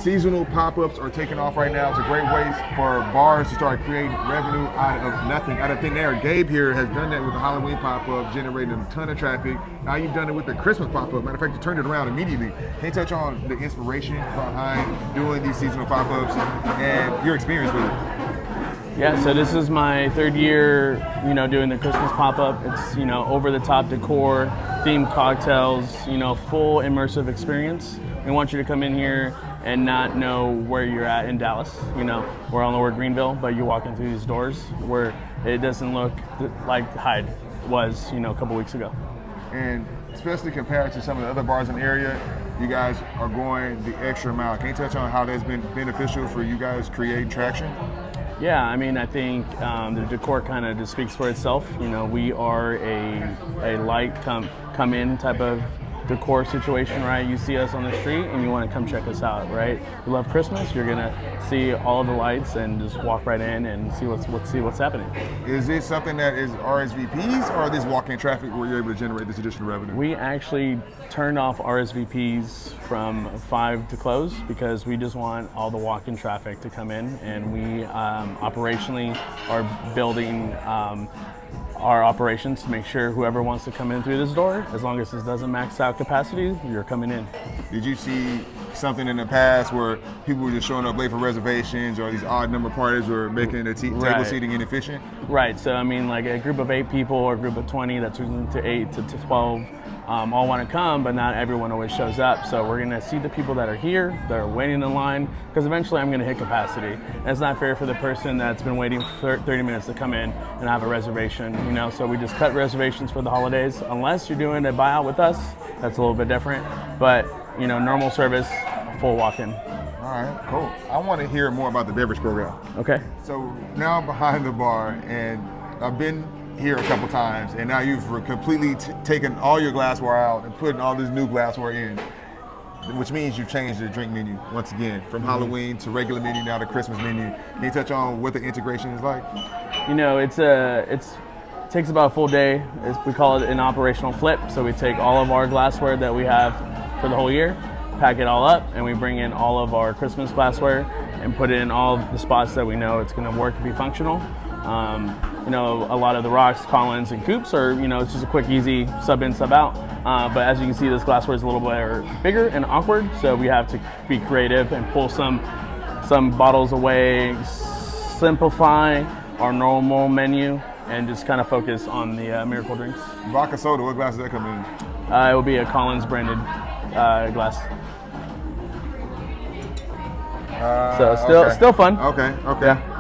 seasonal pop-ups are taking off right now. It's a great way for bars to start creating revenue out of nothing, out of thin air. Gabe here has done that with the Halloween pop-up, generating a ton of traffic. Now you've done it with the Christmas pop-up. Matter of fact, you turned it around immediately. Can you touch on the inspiration behind doing these seasonal pop-ups and your experience with it? Yeah, so this is my third year, doing the Christmas pop-up. It's, over-the-top decor, themed cocktails, full immersive experience. We want you to come in here and not know where you're at in Dallas. We're on Lower Greenville, but you're walking through these doors where it doesn't look like Hyde was, a couple weeks ago. And especially compared to some of the other bars in the area, you guys are going the extra mile. Can you touch on how that's been beneficial for you guys creating traction? Yeah, I think the decor kind of just speaks for itself. We are a light come in type of decor situation, right? You see us on the street and you want to come check us out, right? You love Christmas, you're gonna see all of the lights and just walk right in and see what's happening. Is this something that is RSVPs or this walk-in traffic where you're able to generate this additional revenue? We actually turned off RSVPs from 5 to close because we just want all the walk-in traffic to come in, and we operationally are building our operations to make sure whoever wants to come in through this door, as long as this doesn't max out capacity, you're coming in. Did you see something in the past where people were just showing up late for reservations, or these odd number parties were making the table seating inefficient? Right, so like a group of 8 people or a group of 20 that's to 8 to 12 all want to come, but not everyone always shows up. So we're going to see the people that are here, that are waiting in line, because eventually I'm going to hit capacity. And it's not fair for the person that's been waiting for 30 minutes to come in and have a reservation, So we just cut reservations for the holidays. Unless you're doing a buyout with us, that's a little bit different. But, normal service, full walk-in. All right, cool. I want to hear more about the beverage program. Okay. So now I'm behind the bar, and I've been here a couple times, and now you've completely taken all your glassware out and putting all this new glassware in, which means you've changed the drink menu once again from Halloween to regular menu, now to Christmas menu. Can you touch on what the integration is like? It takes about a full day. We call it an operational flip. So we take all of our glassware that we have for the whole year, pack it all up, and we bring in all of our Christmas glassware and put it in all the spots that we know it's going to work and be functional. A lot of the rocks, Collins, and Coops are, it's just a quick, easy sub in, sub out. But as you can see, this glassware is a little bit bigger and awkward, so we have to be creative and pull some bottles away, simplify our normal menu, and just kind of focus on the miracle drinks. Vodka soda, what glass does that come in? It will be a Collins branded glass. So still fun. Okay. Yeah.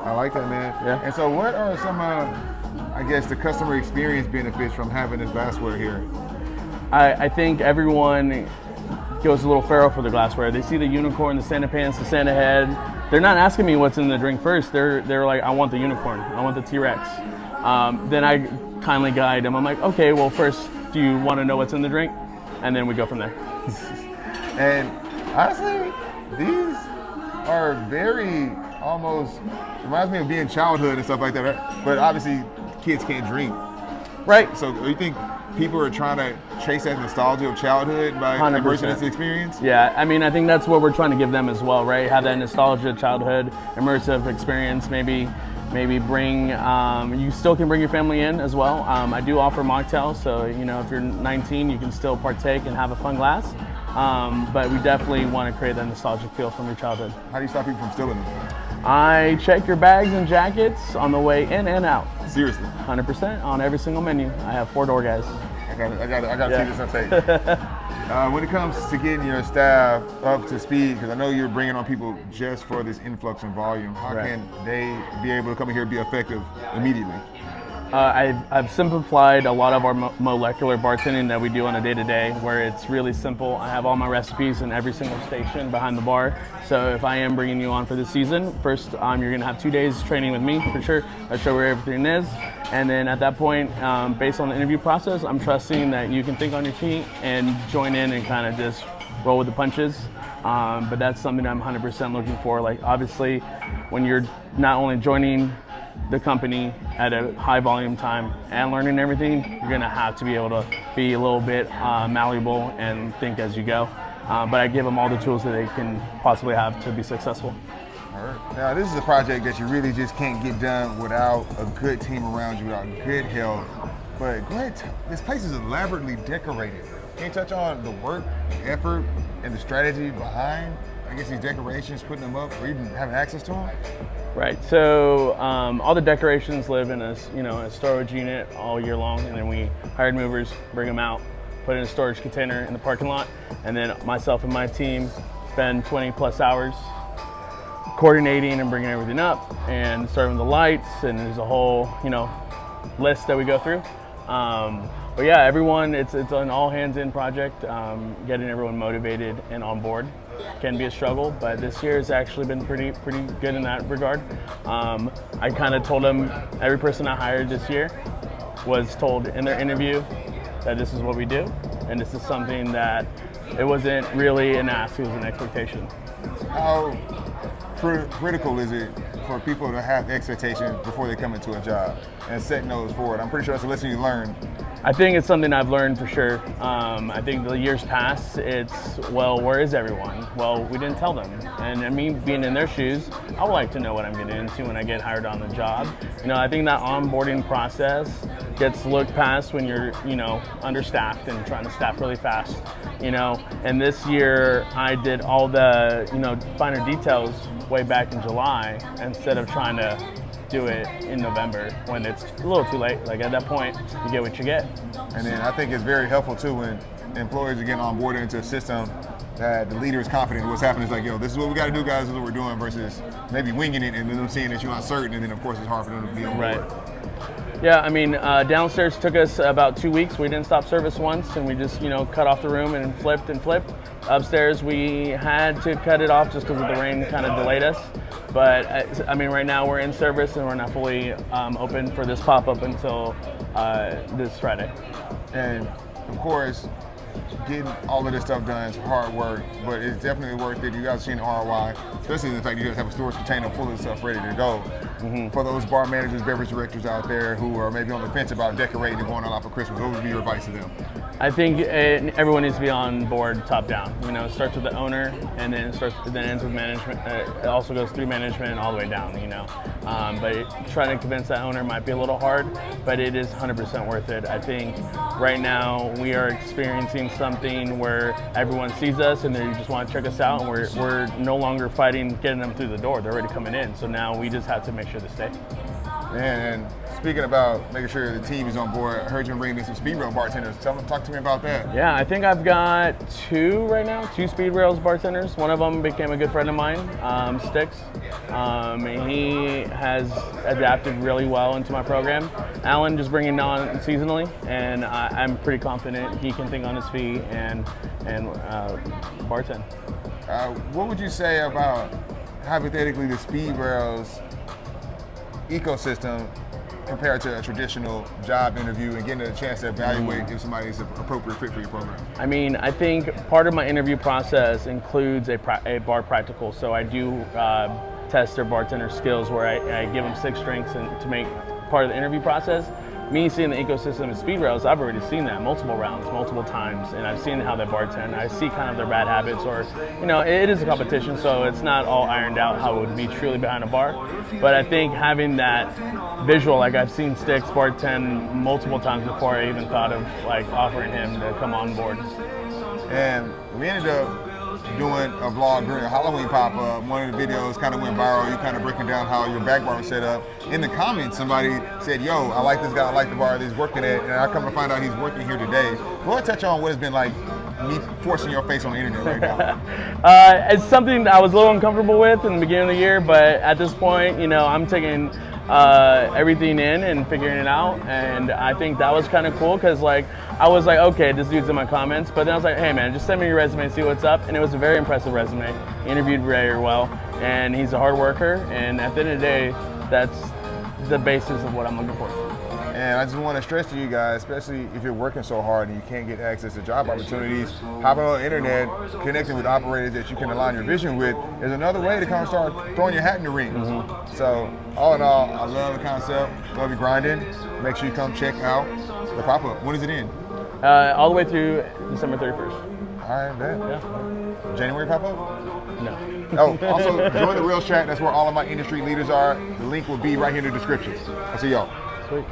I like that, man. Yeah. And so what are some, the customer experience benefits from having this glassware here? I think everyone goes a little feral for the glassware. They see the unicorn, the Santa pants, the Santa head. They're not asking me what's in the drink first. They're like, I want the unicorn. I want the T-Rex. Then I kindly guide them. I'm like, okay, well, first, do you want to know what's in the drink? And then we go from there. And honestly, these are very almost, reminds me of being childhood and stuff like that, right? But obviously kids can't drink. Right. So do you think people are trying to chase that nostalgia of childhood by 100%. immersing this experience? Yeah, I think that's what we're trying to give them as well, right? Have that nostalgia, childhood, immersive experience, maybe bring, you still can bring your family in as well. I do offer mocktails, so if you're 19, you can still partake and have a fun glass. But we definitely want to create that nostalgic feel from your childhood. How do you stop people from stealing them? I check your bags and jackets on the way in and out. Seriously? 100% on every single menu. I have 4 door guys. I got to see this on tape. When it comes to getting your staff up to speed, because I know you're bringing on people just for this influx in volume, how can they be able to come in here and be effective immediately? I've simplified a lot of our molecular bartending that we do on a day-to-day, where it's really simple. I have all my recipes in every single station behind the bar. So if I am bringing you on for this season, first you're going to have 2 days training with me for sure. I'll show where everything is. And then at that point, based on the interview process, I'm trusting that you can think on your feet and join in and kind of just roll with the punches. But that's something I'm 100% looking for. Like, obviously, when you're not only joining the company at a high volume time and learning everything, you're gonna have to be able to be a little bit malleable and think as you go. but I give them all the tools that they can possibly have to be successful. All right. Now, this is a project that you really just can't get done without a good team around you, without good help. But go ahead, this place is elaborately decorated. Can you touch on the work, the effort, and the strategy behind, I guess, these decorations, putting them up, or even having access to them? Right. So all the decorations live in a storage unit all year long, and then we hired movers, bring them out, put it in a storage container in the parking lot, and then myself and my team spend 20 plus hours coordinating and bringing everything up and starting with the lights, and there's a whole list that we go through. But yeah, everyone, it's an all hands in project. Getting everyone motivated and on board can be a struggle, but this year has actually been pretty good in that regard. I kind of told them, every person I hired this year was told in their interview that this is what we do, and this is something that it wasn't really an ask, it was an expectation. How critical is it for people to have expectations before they come into a job and setting those forward? I'm pretty sure it's a lesson you learned. I think it's something I've learned for sure. I think the years past, it's, well, where is everyone? Well, we didn't tell them. And me being in their shoes, I would like to know what I'm getting into when I get hired on the job. I think that onboarding process gets looked past when you're, understaffed and trying to staff really fast. And this year I did all the, finer details way back in July instead of trying to do it in November when it's a little too late. Like at that point, you get what you get. And then I think it's very helpful too when employees are getting onboarded into a system that the leader is confident in what's happening. It's like, yo, this is what we got to do, guys. This is what we're doing, versus maybe winging it and then them seeing that you're uncertain, and then of course it's hard for them to be on board. Right. Yeah, downstairs took us about 2 weeks. We didn't stop service once, and we just, cut off the room and flipped. Upstairs, we had to cut it off just because of the rain kind of delayed us. But right now we're in service and we're not fully open for this pop-up until this Friday. And of course, getting all of this stuff done is hard work, but it's definitely worth it. You guys are seeing the ROI, especially the fact you guys have a storage container full of stuff ready to go. Mm-hmm. For those bar managers, beverage directors out there who are maybe on the fence about decorating and going all out for Christmas, what would be your advice to them? I think everyone needs to be on board top down. It starts with the owner, and then ends with management. It also goes through management all the way down. But trying to convince that owner might be a little hard, but it is 100% worth it. I think right now we are experiencing something where everyone sees us and they just want to check us out, and we're no longer fighting getting them through the door. They're already coming in, so now we just have to make sure they stay. And speaking about making sure the team is on board, I heard you bringing in some speed rail bartenders. Talk to me about that. Yeah, I think I've got 2 right now, 2 speed rails bartenders. One of them became a good friend of mine, Sticks. He has adapted really well into my program. Alan just bringing on seasonally, and I'm pretty confident he can think on his feet and bartend. What would you say about, hypothetically, the speed rails ecosystem compared to a traditional job interview and getting a chance to evaluate if somebody is an appropriate fit for your program? I think part of my interview process includes a bar practical. So I do test their bartender skills where I give them 6 drinks to make part of the interview process. Me seeing the ecosystem of speed rails, I've already seen that multiple rounds, multiple times, and I've seen how they bartend. I see kind of their bad habits, or it is a competition, so it's not all ironed out how it would be truly behind a bar. But I think having that visual, like I've seen Sticks bartend multiple times before I even thought of offering him to come on board. And we ended up doing a vlog during a Halloween pop-up. One of the videos kind of went viral. You kind of breaking down how your back bar was set up. In the comments, somebody said, yo, I like this guy, I like the bar that he's working at, and I come to find out he's working here today. Go ahead and touch on what it's been like me forcing your face on the internet right now. It's something that I was a little uncomfortable with in the beginning of the year, but at this point, I'm taking everything in and figuring it out, and I think that was kind of cool because I was like, okay, this dude's in my comments, but then I was like, hey man, just send me your resume and see what's up. And it was a very impressive resume. He interviewed very well, and he's a hard worker, and at the end of the day, that's the basis of what I'm looking for. And I just want to stress to you guys, especially if you're working so hard and you can't get access to job opportunities, hopping on the internet, connecting with operators that you can align your vision with is another way to kind of start throwing your hat in the ring. Mm-hmm. So all in all, I love the concept, love you grinding. Make sure you come check out the pop-up. When does it end? All the way through December 31st. All right, man. Yeah. January pop-up? No. Oh, also join the Railz chat. That's where all of my industry leaders are. The link will be right here in the description. I'll see y'all. Sweet.